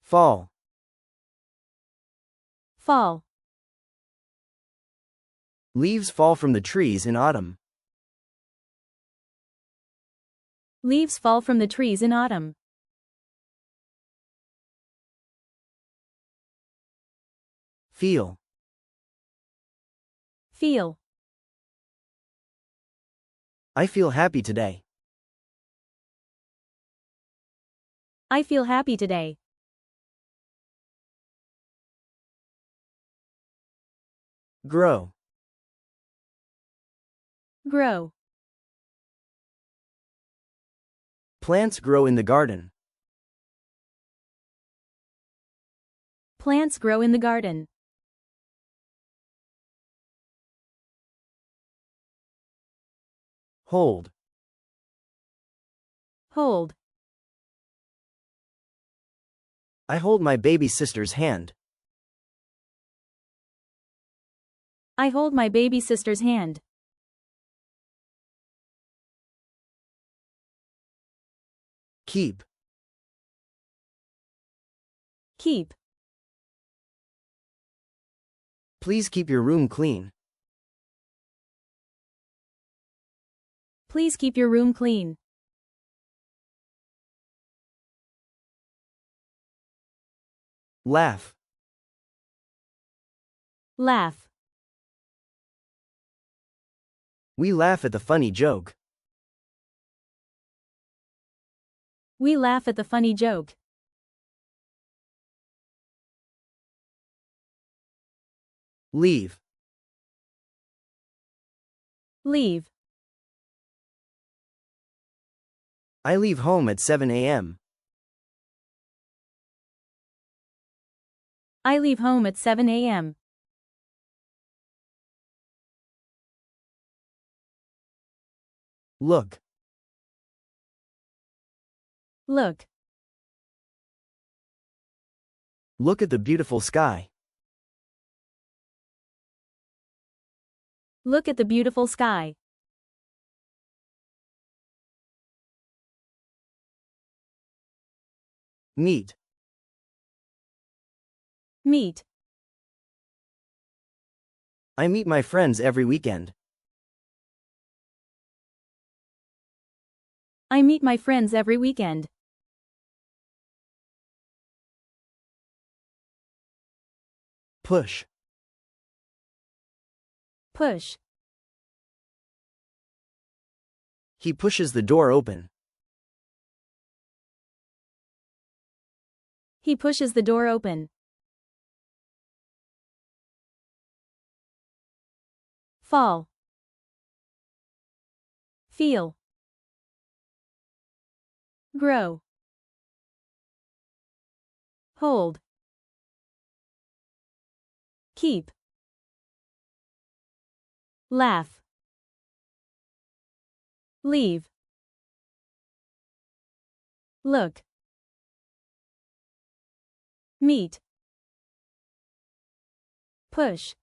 Fall. Fall. Leaves fall from the trees in autumn. Leaves fall from the trees in autumn. Feel. Feel. I feel happy today. I feel happy today. Grow. Grow. Plants grow in the garden. Plants grow in the garden. Hold. Hold. I hold my baby sister's hand. I hold my baby sister's hand. Keep. Keep. Please keep your room clean. Please keep your room clean. Laugh. Laugh. We laugh at the funny joke. We laugh at the funny joke. Leave. Leave. I leave home at 7 a.m. I leave home at 7 a.m. Look. Look. Look at the beautiful sky. Look at the beautiful sky. Meet. Meet. I meet my friends every weekend. I meet my friends every weekend. Push. Push. He pushes the door open. He pushes the door open. Fall. Feel. Grow. Hold. Keep. Laugh. Leave. Look. Meet. Push.